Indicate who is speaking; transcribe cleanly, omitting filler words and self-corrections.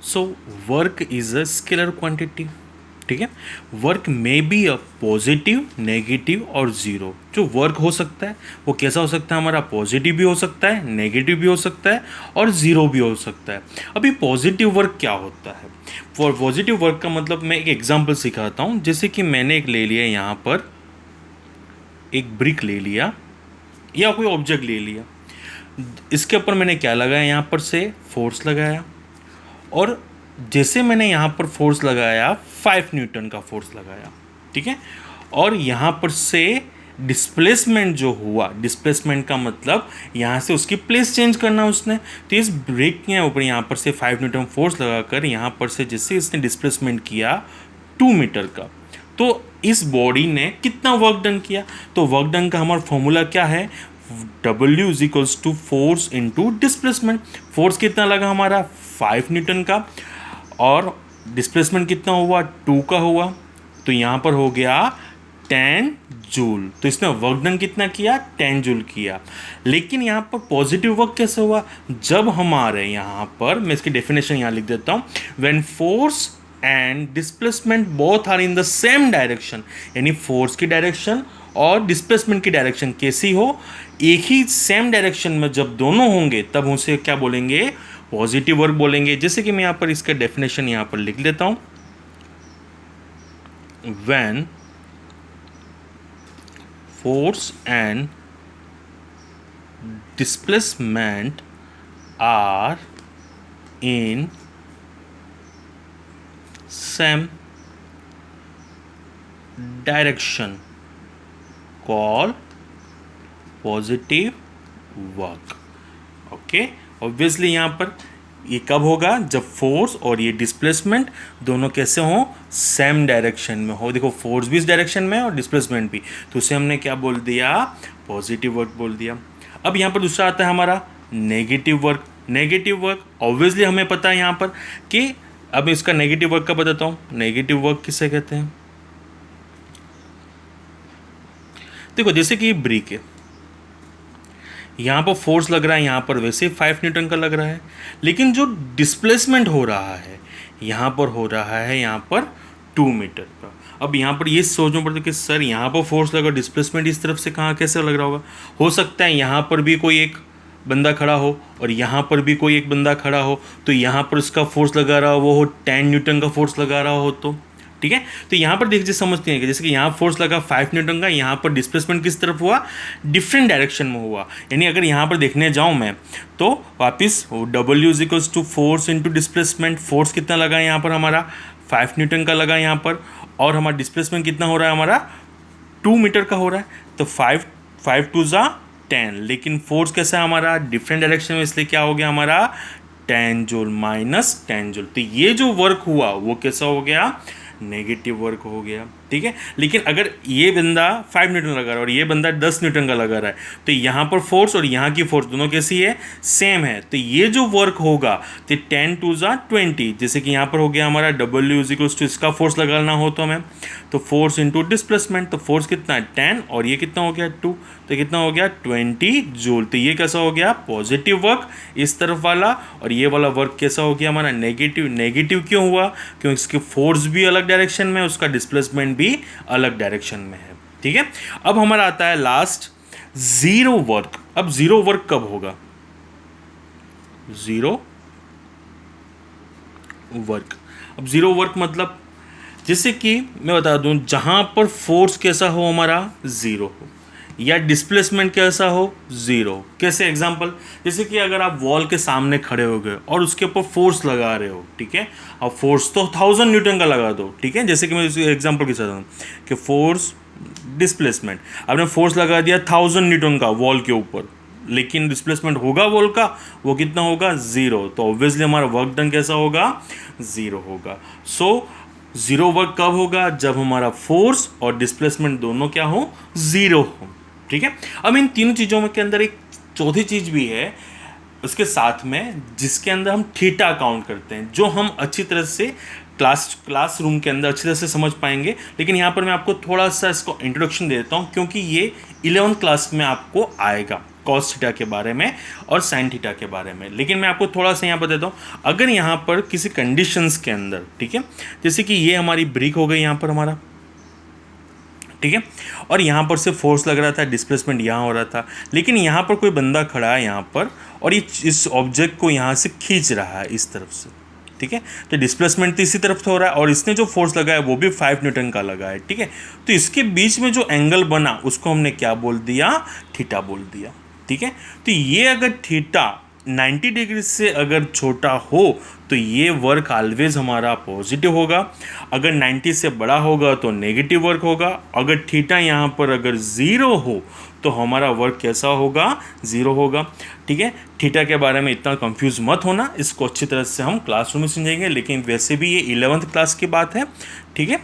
Speaker 1: So work is a scalar quantity, ठीक है। Work may be a positive, negative और zero. जो work हो सकता है वो कैसा हो सकता है हमारा, पॉजिटिव भी हो सकता है, नेगेटिव भी हो सकता है और ज़ीरो भी हो सकता है। अभी पॉजिटिव वर्क क्या होता है? फॉर पॉजिटिव वर्क का मतलब मैं एक एग्जांपल सिखाता हूँ। जैसे कि मैंने एक ले लिया यहाँ पर, एक ब्रिक ले लिया या कोई ऑब्जेक्ट ले लिया, इसके ऊपर मैंने क्या लगाया, यहाँ पर से फोर्स लगाया, और जैसे मैंने यहाँ पर फोर्स लगाया 5 न्यूटन का फोर्स लगाया, ठीक है। और यहाँ पर से डिस्प्लेसमेंट जो हुआ, डिस्प्लेसमेंट का मतलब यहाँ से उसकी प्लेस चेंज करना उसने, तो इस ब्रेक के ऊपर यहाँ पर से 5 न्यूटन फोर्स लगाकर यहाँ पर से जैसे इसने डिस्प्लेसमेंट किया 2 मीटर का, तो इस बॉडी ने कितना वर्क डन किया? तो वर्क डन का हमारा फॉर्मूला क्या है, W is equals to force into displacement. Force कितना लगा हमारा 5 न्यूटन का, और डिस्प्लेसमेंट कितना हुआ 2 का हुआ, तो यहाँ पर हो गया 10 जूल। तो इसने वर्क डन कितना किया, 10 जूल किया। लेकिन यहाँ पर पॉजिटिव वर्क कैसे हुआ, जब हमारे यहाँ पर, मैं इसकी डेफिनेशन यहाँ लिख देता हूँ, when force and displacement both are in the same direction, यानी फोर्स की डायरेक्शन और डिस्प्लेसमेंट की डायरेक्शन कैसी हो, एक ही सेम डायरेक्शन में जब दोनों होंगे तब उसे क्या बोलेंगे, पॉजिटिव वर्क बोलेंगे। जैसे कि मैं यहाँ पर इसका डेफिनेशन यहाँ पर लिख लेता हूँ, when force and displacement are in same direction call positive work. Okay, obviously यहाँ पर ये कब होगा, जब फोर्स और ये डिस्प्लेसमेंट दोनों कैसे हों, सेम डायरेक्शन में हो। देखो फोर्स भी इस डायरेक्शन में है और डिस्प्लेसमेंट भी, तो उसे हमने क्या बोल दिया, पॉजिटिव वर्क बोल दिया। अब यहाँ पर दूसरा आता है हमारा negative work. Negative work obviously हमें पता है यहाँ पर कि, अब इसका नेगेटिव वर्क का बताता हूँ। नेगेटिव वर्क किसे कहते हैं, देखो जैसे कि ब्रिक है, यहाँ पर फोर्स लग रहा है, यहाँ पर वैसे 5 न्यूटन का लग रहा है, लेकिन जो डिस्प्लेसमेंट हो रहा है यहाँ पर हो रहा है यहाँ पर 2 मीटर का। अब यहाँ पर ये सोचना पड़ता है कि सर यहाँ पर फोर्स लगा, डिस्प्लेसमेंट इस तरफ से कहाँ कैसे लग रहा होगा। हो सकता है यहाँ पर भी कोई एक बंदा खड़ा हो और यहाँ पर भी कोई एक बंदा खड़ा हो, तो यहाँ पर इसका फोर्स लगा रहा हो वो हो 10 न्यूटन का फोर्स लगा रहा हो, तो ठीक है। तो यहाँ पर देखिए समझते हैं कि जैसे कि यहाँ फोर्स लगा 5 न्यूटन का, यहाँ पर डिस्प्लेसमेंट किस तरफ हुआ, डिफरेंट डायरेक्शन में हुआ। यानी अगर यहाँ पर देखने जाऊँ मैं तो वापस W is equals to force into displacement. Force कितना लगा यहाँ पर हमारा 5 न्यूटन का लगा यहाँ पर, और हमारा डिस्प्लेसमेंट कितना हो रहा है हमारा 2 मीटर का हो रहा है, तो 5 टू ज़ा 10, लेकिन फोर्स कैसा है हमारा डिफरेंट डायरेक्शन में, इसलिए क्या हो गया हमारा 10 जूल माइनस 10 जूल। तो ये जो वर्क हुआ वो कैसा हो गया, नेगेटिव वर्क हो गया, ठीक है। लेकिन अगर ये बंदा 5 न्यूटन लगा रहा है और ये बंदा 10 न्यूटन का लगा रहा है, तो यहाँ पर फोर्स और यहाँ की फोर्स दोनों कैसी है, सेम है। तो ये जो वर्क होगा तो 10 टू ज़ा 20, जैसे कि यहाँ पर हो गया हमारा W इज इक्वल्स टू, इसका फोर्स लगाना हो तो हमें, तो फोर्स इंटू डिस्प्लेसमेंट, तो फोर्स कितना है 10 और ये कितना हो गया 2, तो कितना हो गया 20 जूल। तो ये कैसा हो गया, पॉजिटिव वर्क इस तरफ वाला, और ये वाला वर्क कैसा हो गया हमारा नेगेटिव। नेगेटिव क्यों हुआ, क्योंकि इसके फोर्स भी अलग डायरेक्शन में, उसका डिस्प्लेसमेंट भी अलग डायरेक्शन में है, ठीक है। अब हमारा आता है लास्ट जीरो वर्क। अब जीरो वर्क कब होगा, जीरो वर्क, अब जीरो वर्क मतलब जैसे कि मैं बता दूं, जहां पर फोर्स कैसा हो हमारा जीरो हो, या डिस्प्लेसमेंट कैसा हो जीरो। कैसे एग्जांपल, जैसे कि अगर आप वॉल के सामने खड़े हो गए और उसके ऊपर फोर्स लगा रहे हो, ठीक है, अब फोर्स तो 1000 न्यूटन का लगा दो, ठीक है। जैसे कि मैं एग्जांपल के साथ हूँ कि फोर्स डिस्प्लेसमेंट, आपने फोर्स लगा दिया 1000 न्यूटन का वॉल के ऊपर, लेकिन डिस्प्लेसमेंट होगा वॉल का, वो कितना होगा जीरो, तो ऑब्वियसली हमारा वर्क डन कैसा होगा, जीरो होगा। सो जीरो वर्क कब होगा, जब हमारा फोर्स और डिस्प्लेसमेंट दोनों क्या हो, जीरो हो, ठीक है। अब इन तीनों चीज़ों में के अंदर एक चौथी चीज़ भी है उसके साथ में, जिसके अंदर हम थीटा काउंट करते हैं, जो हम अच्छी तरह से क्लासरूम के अंदर अच्छी तरह से समझ पाएंगे। लेकिन यहाँ पर मैं आपको थोड़ा सा इसको इंट्रोडक्शन दे देता हूँ, क्योंकि ये 11th क्लास में आपको आएगा कॉस थीटा के बारे में और साइन थीटा के बारे में। लेकिन मैं आपको थोड़ा सा यहाँ पर देता हूँ, अगर यहाँ पर किसी कंडीशंस के अंदर, ठीक है, जैसे कि ये हमारी ब्रिक हो गई यहाँ पर हमारा, ठीक है, और यहाँ पर से फोर्स लग रहा था, डिस्प्लेसमेंट यहाँ हो रहा था, लेकिन यहाँ पर कोई बंदा खड़ा है यहाँ पर और ये इस ऑब्जेक्ट को यहाँ से खींच रहा है इस तरफ से, ठीक है, तो डिस्प्लेसमेंट तो इसी तरफ से हो रहा है और इसने जो फोर्स लगाया वो भी 5 न्यूटन का लगा है, ठीक है। तो इसके बीच में जो एंगल बना उसको हमने क्या बोल दिया, थीटा बोल दिया, ठीक है। तो ये अगर थीटा 90 डिग्री से अगर छोटा हो तो ये वर्क ऑलवेज हमारा पॉजिटिव होगा, अगर 90 से बड़ा होगा तो नेगेटिव वर्क होगा, अगर थीटा यहाँ पर अगर 0 हो तो हमारा वर्क कैसा होगा, 0 होगा, ठीक है। थीटा के बारे में इतना कंफ्यूज मत होना, इसको अच्छी तरह से हम क्लासरूम में समझेंगे, लेकिन वैसे भी ये 11th क्लास की बात है, ठीक है।